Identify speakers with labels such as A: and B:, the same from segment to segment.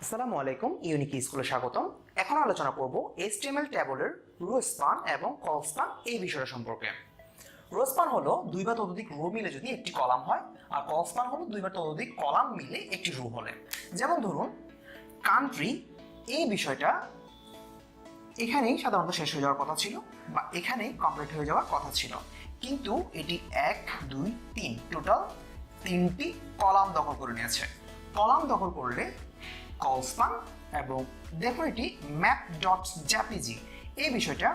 A: আসসালামু আলাইকুম, ইউনিক স্কুলে স্বাগতম। এখন আলোচনা করব HTML ট্যাবলের রো স্পান এবং কল স্পান এই বিষয়টা সম্পর্কে। রো স্পান হলো দুই বা ততোধিক রো মিলে যদি একটি কলাম হয়, আর কল স্পান হলো দুই বা ততোধিক কলাম মিলে একটি রো হলে। যেমন ধরুন কান্ট্রি, এই বিষয়টা এখানেই সাধারণত শেষ হয়ে যাওয়ার কথা ছিল বা এখানেই কমপ্লিট হয়ে যাওয়ার কথা ছিল, কিন্তু এটি 1 2 3 টোটাল 3টি কলাম দখল করে নিয়েছে। কলাম দখল করলে কল স্পান, এবং দেখুন এটি ম্যাপ ডট জেপিজি, এই বিষয়টা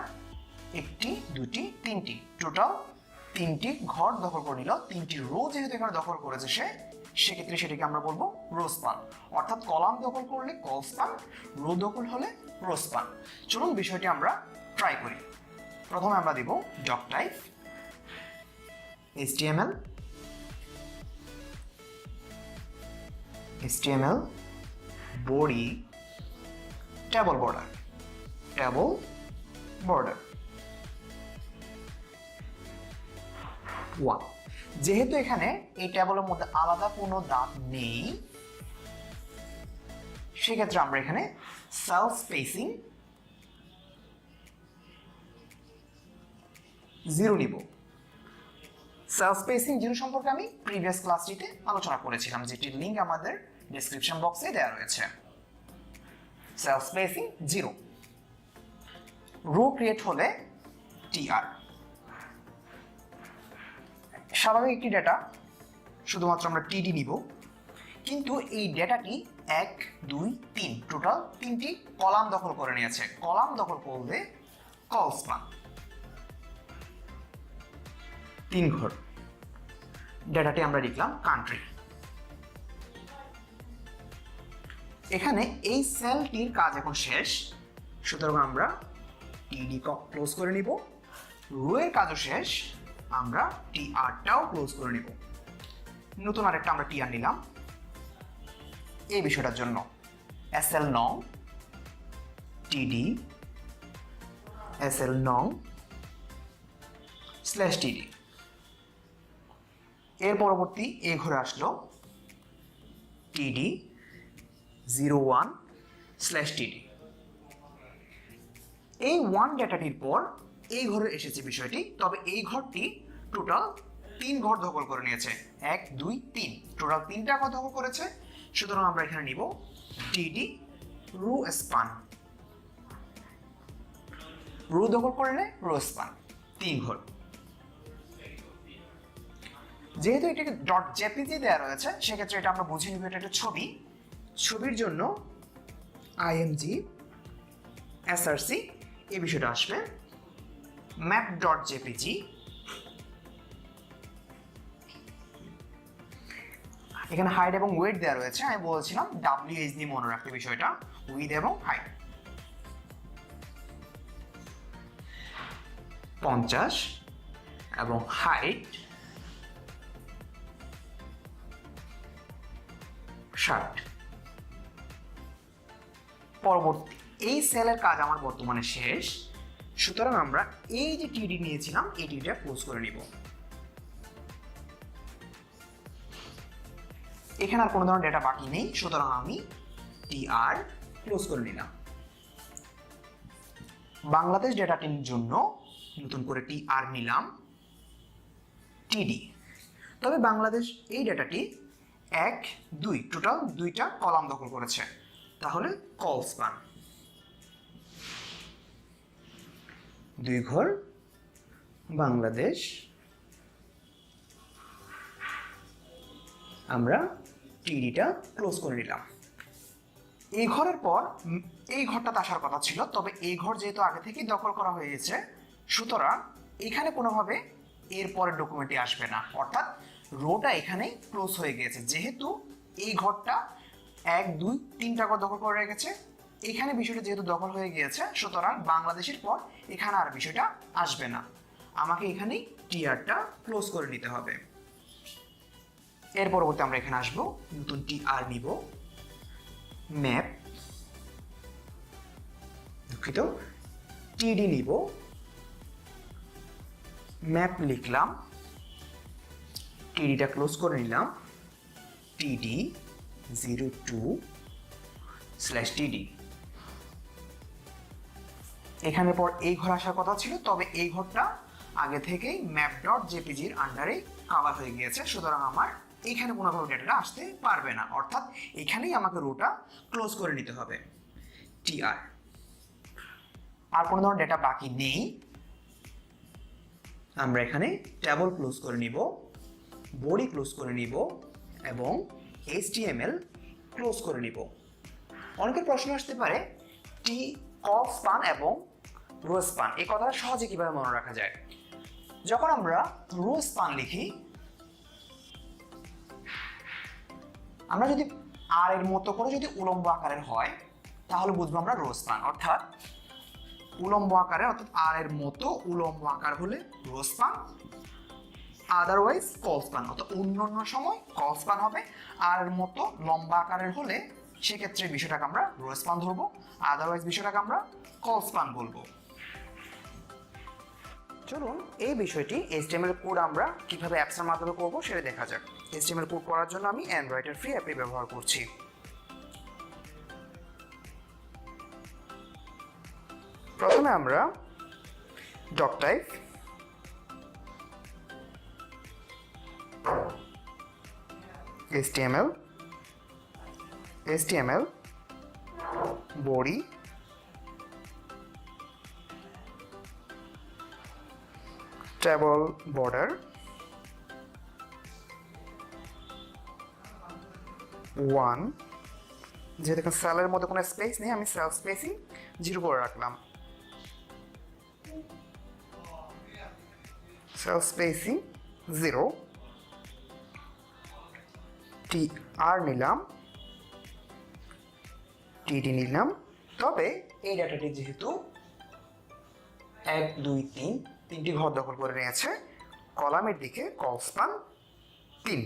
A: একটি দুটি তিনটি টোটাল 3টি ঘর দখল করে নিল। 3টি রো যেহেতু এখানে দখল করেছে সেক্ষেত্রে সেটাকে আমরা বলবো রো স্পান। অর্থাৎ কলাম দখল করলে কল স্পান, রো দখল হলে রো স্পান। চলুন বিষয়টি আমরা ট্রাই করি। প্রথমে আমরা দিব doctype HTML body table border 1। যেহেতু এখানে এই টেবলের মধ্যে আলাদা কোনো দাগ নেই, সেক্ষেত্রে আমরা এখানে সেলফ স্পেসিং 0 নিব। সেলফ স্পেসিং 0 সম্পর্কে আমি প্রিভিয়াস ক্লাসটিতে আলোচনা করেছিলাম, যেটির লিঙ্ক আমাদের ডেসক্রিপশন বক্সে দেওয়া রয়েছে। Self spacing 0। রো ক্রিয়েট হলে tr। স্বাভাবিক একটি ডেটা, শুধুমাত্র আমরা td নিব, কিন্তু এই ডেটাটি 1 2 3 টোটাল 3টি কলাম দখল করে নিয়েছে। কলাম দখল করলে কল স্পান 3 ঘর। ডেটাটি আমরা লিখলাম কান্ট্রি। এখানে এই সেলটির কাজ এখন শেষ, সুতরাং আমরা td ক্লোজ করে নিব। রো এর কাজও শেষ, আমরা tr-টাও ক্লোজ করে নিব। নতুন আরেকটা আমরা tr নিলাম এই বিষয়টার জন্য। sl নং td sl নং /td। এর পরবর্তী এই ঘরে আসলো td 01/td। এই 1 ডেটাটির পর এই ঘরে এসেছে বিষয়টি, তবে এই ঘরটি টোটাল 3 ঘর দখল করে নিয়েছে। 1 2 3 টোটাল 3টা ঘর দখল করেছে, সুতরাং আমরা এখানে নিব td রো স্পান। রো দখল করলে রো স্পান 3 ঘর। যেহেতু এটাকে ডট জেপিজি দেওয়া রয়েছে, সেক্ষেত্রে এটা আমরা বুঝে নিব এটা একটা ছবি। ছবির জন্য img src এই বিষয়টা আসবে। ম্যাপ ডট জেপিজি, এখানে হাইট এবং ওয়েট দেওয়া রয়েছে। আমি বলছিলাম wh দিয়ে মনে রাখতে বিষয়টা, উইথ এবং হাইট 50 এবং হাইট 60। পরবর্তী এই সেলের কাজ আমার বর্তমানে শেষ, সুতরাং আমরা এই যে টিডি নিয়েছিলাম এই টিডিটা ক্লোজ করে নিব। এখানে আর কোনো ধরনের ডেটা বাকি নেই, সুতরাং আমি tr ক্লোজ করে নিলাম। বাংলাদেশ ডেটাটির জন্য নতুন করে tr নিলাম td। তবে বাংলাদেশ এই ডেটাটি 1 2 টোটাল 2টা কলাম দখল করেছে, তাহলে কল স্পান 2 ঘর বাংলাদেশ। আমরা টিডিটা ক্লোজ করে নিলাম। এই ঘরের পর এই ঘরটাতে আসার কথা ছিল, তবে এই ঘর যেহেতু আগে থেকেই দখল করা হয়ে গেছে, সুতরাং এখানে কোনোভাবে এর পরের ডকুমেন্টটি আসবে না। অর্থাৎ রোটা এখানেই ক্লোজ হয়ে গিয়েছে। যেহেতু এই ঘরটা 1 2 3টা ঘর দখল করে রেখেছে, এখানে বিষয়টা যেহেতু দখল হয়ে গিয়েছে, সুতরাং বাংলাদেশের পর এখানে আর বিষয়টা আসবে না। আমাকে এখানেই টিআরটা ক্লোজ করে নিতে হবে। এর পরবর্তী আমরা এখানে আসবো, নতুন tr নিব। ম্যাপ, দুঃখিত, td নিব। ম্যাপ লিখলাম, টিডিটা ক্লোজ করে নিলাম। td 02 /td। এখানে পর এই ঘর আসার কথা ছিল, তবে এই ঘরটা আগে থেকেই map.jpg-র আন্ডারে কভার হয়ে গিয়েছে, সুতরাং আমার এইখানে কোনোভাবে ডেটাটা আসতে পারবে না, অর্থাৎ এখানেই আমাকে রোটা ক্লোজ করে নিতে হবে tr। আর কোনো ধরনের ডেটা বাকি নেই, আমরা এখানে টেবল ক্লোজ করে নিব, বডি ক্লোজ করে নিব এবং html ক্লোজ করে নিব। অনেকের প্রশ্ন আসতে পারে call span এবং row span এই কথাটা সহজে কিভাবে মনে রাখা যায়। যখন আমরা row span লিখি, আমরা যদি আর এর মতো করে যদি উলম্ব আকারের হয় তাহলে বুঝবো আমরা row span, অর্থাৎ উলম্ব আকারে, অর্থাৎ আর এর মতো উলম্ব আকার হলে row span, otherwise call span, অর্থাৎ অন্যান্য সময় কল স্পান হবে। আর এর মতো লম্বা আকারের হলে সেক্ষেত্রে বিষয়টাকে আমরা রো স্পান ধরবো, আদারওয়াইজ বিষয়টাকে আমরা কল স্পান বলবো। চলুন এই বিষয়টি HTML কোড আমরা কিভাবে অ্যাপসের মাধ্যমে করব সেটা দেখা যাক। HTML কোড করার জন্য আমি অ্যান্ড্রয়েডের ফ্রি অ্যাপটি ব্যবহার করছি। প্রথমে আমরা doctype HTML body table border 1, যেহেতু এখানে সেলের মধ্যে কোনো স্পেস নেই আমি সেল স্পেসিং 0 করে রাখলাম, সেল স্পেসিং 0, tr নিলাম, td নিলাম। তবে এই ডাটাটি যেহেতু 1 2 3 তিনটি ঘর দখল করে নিয়েছে, কলামের দিকে কল স্পান 3,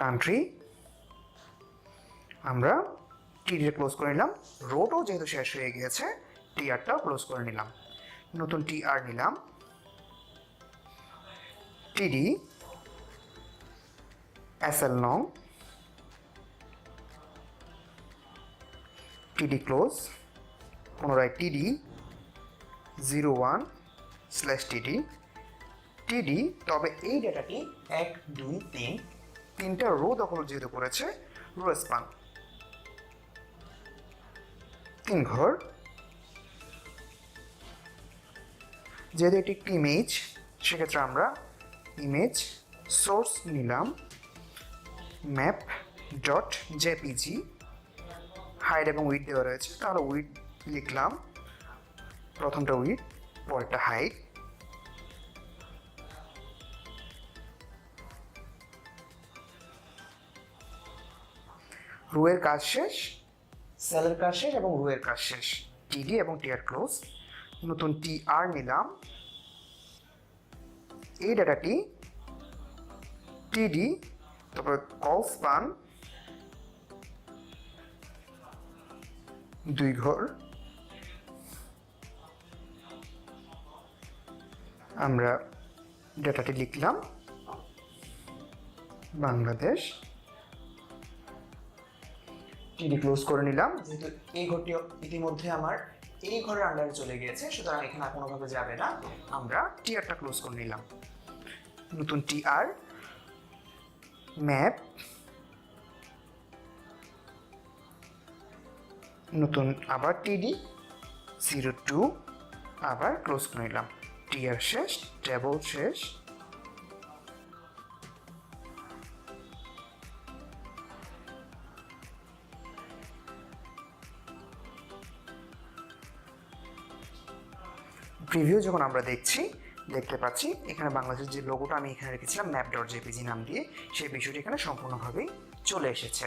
A: কান্ট্রি আমরা td ক্লোজ করে নিলাম, রোটাও যেহেতু শেষ হয়ে গিয়েছে tr-টাও ক্লোজ করে নিলাম, নতুন tr নিলাম, td SL long, td close, পুনরায় td 01/td td। তবে এই ডেটাটি 1 2 3 তিনটা রো দখল যেহেতু করেছে রো স্পান 3 ঘর, যেহেতু এটি একটি ইমেজ সেক্ষেত্রে আমরা ইমেজ সোর্স নিলাম, map.jpg, হাইট এবং উইডথ দেওয়া রয়েছে, তাহলে উইডথ লিখলাম, প্রথমটা উইডথ পরেরটা হাইট, রোয়ের কাজ শেষ, সেলের কাজ শেষ এবং রোয়ের কাজ শেষ, td এবং tr ক্লোজ, নতুন tr নিলাম, এই ডাটাটি td, তারপর কল স্পান 2 ঘর, আমরা ডাটাটি লিখলাম বাংলাদেশ, td ক্লোজ করে নিলাম। যেহেতু এই ঘরটি ইতিমধ্যে আমার এই ঘরের আন্ডারে চলে গিয়েছে সুতরাং এখানে আর কোনোভাবে যাবে না, আমরা tr-টা ক্লোজ করে নিলাম, নতুন tr, ম্যাপ, নতুন আবার td 02, আবার ক্লোজ করে নিলাম, tr শেষ, টেবল শেষ, প্রিভিউ যখন আমরা দেখতে পাচ্ছি এখানে বাংলাদেশের যে লোগোটা আমি এখানে রেখেছিলাম map.jpg নাম দিয়ে, সেই বিষয়টি এখানে সম্পূর্ণভাবেই চলে এসেছে।